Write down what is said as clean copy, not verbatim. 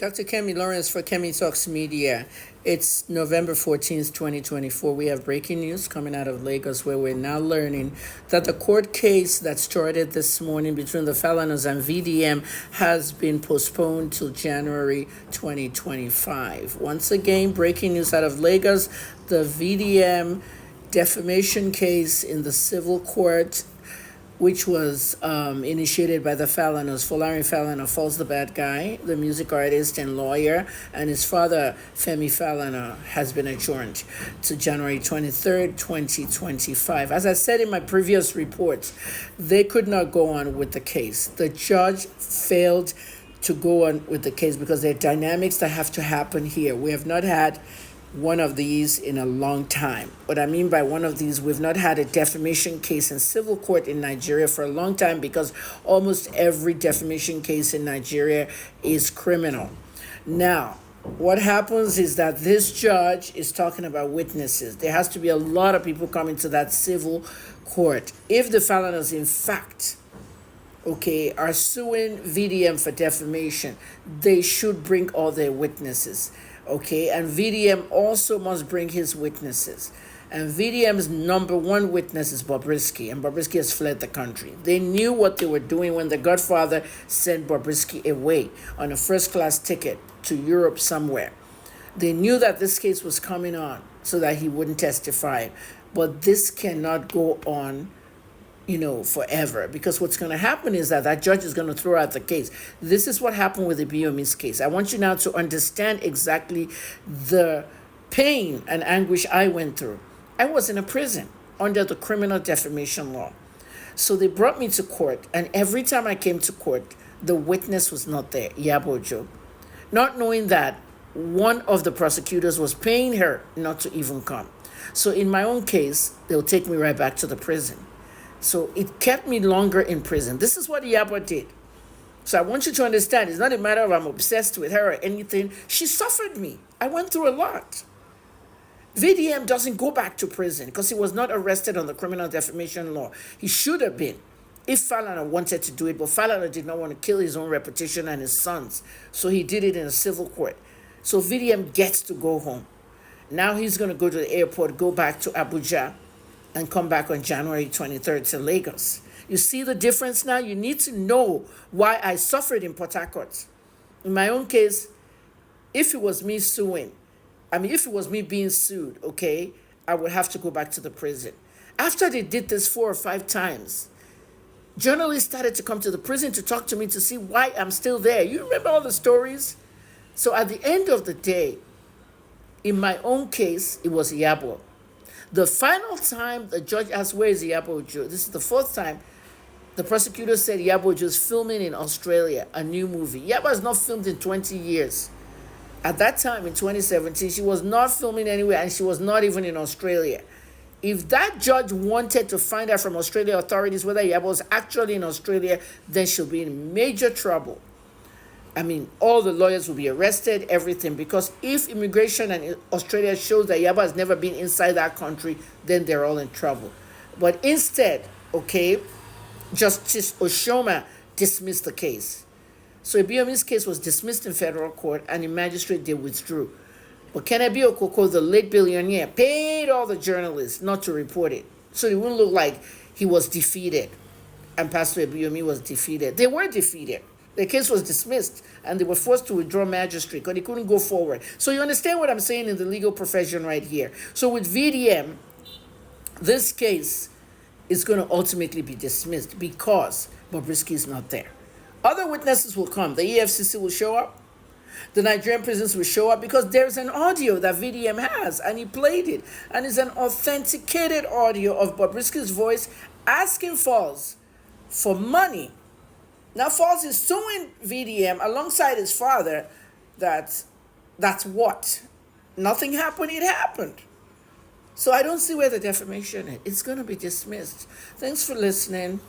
Dr. Kemi Lawrence for Kemi Talks Media. It's November 14th, 2024. We have breaking news coming out of Lagos where we're now learning that the court case that started this morning between the Falanas and VDM has been postponed till January 2025. Once again, breaking news out of Lagos, the VDM defamation case in the civil court, which was initiated by the Falanas. Folarin Falana, Falls the Bad Guy, the music artist and lawyer, and his father, Femi Falana, has been adjourned to January 23rd, 2025. As I said in my previous reports, they could not go on with the case. The judge failed to go on with the case because there are dynamics that have to happen here. We have not had one of these in a long time. What I mean by one of these, we've not had a defamation case in civil court in Nigeria for a long time because almost every defamation case in Nigeria is criminal. Now, what happens is that this judge is talking about witnesses. There has to be a lot of people coming to that civil court. If the Falanas, in fact, are suing VDM for defamation, they should bring all their witnesses. And VDM also must bring his witnesses. And VDM's number one witness is Bobrisky, and Bobrisky has fled the country. They knew what they were doing when the Godfather sent Bobrisky away on a first-class ticket to Europe somewhere. They knew that this case was coming on so that he wouldn't testify. But this cannot go on forever, because what's going to happen is that judge is going to throw out the case. This is what happened with the Biomis case. I want you now to understand exactly the pain and anguish I went through. I was in a prison under the criminal defamation law. So they brought me to court, and every time I came to court, the witness was not there, Yabojo, not knowing that one of the prosecutors was paying her not to even come. So in my own case, they'll take me right back to the prison. So it kept me longer in prison. This is what Yabo did. So I want you to understand, it's not a matter of I'm obsessed with her or anything. She suffered me. I went through a lot. VDM doesn't go back to prison because he was not arrested on the criminal defamation law. He should have been if Falana wanted to do it, but Falana did not want to kill his own reputation and his sons. So he did it in a civil court. So VDM gets to go home. Now he's going to go to the airport, go back to Abuja, and come back on January 23rd to Lagos. You see the difference now? You need to know why I suffered in Port Harcourt. In my own case, if it was me if it was me being sued, I would have to go back to the prison. After they did this 4 or 5 times, journalists started to come to the prison to talk to me to see why I'm still there. You remember all the stories? So at the end of the day, in my own case, it was Yabo. The final time the judge asked, where is Yabojo? This is the 4th time the prosecutor said Yabojo is filming in Australia, a new movie. Yabo has not filmed in 20 years. At that time, in 2017, she was not filming anywhere, and she was not even in Australia. If that judge wanted to find out from Australian authorities whether Yabo was actually in Australia, then she'll be in major trouble. All the lawyers will be arrested, everything, because if immigration and Australia shows that Yaba has never been inside that country, then they're all in trouble. But instead, Justice Oshoma dismissed the case. So Ibiomi's case was dismissed in federal court, and in magistrate they withdrew. But Kennedy Okoko, the late billionaire, paid all the journalists not to report it, so it wouldn't look like he was defeated and Pastor Ibiomi was defeated. They were defeated. The case was dismissed, and they were forced to withdraw magistrate because they couldn't go forward. So you understand what I'm saying in the legal profession right here. So with VDM, this case is going to ultimately be dismissed because Bobrisky is not there. Other witnesses will come. The EFCC will show up. The Nigerian prisons will show up because there's an audio that VDM has, and he played it. And it's an authenticated audio of Bobrisky's voice asking Falls for money. Now, Falls is suing VDM alongside his father that's what? Nothing happened, it happened. So I don't see where the defamation is. It's going to be dismissed. Thanks for listening.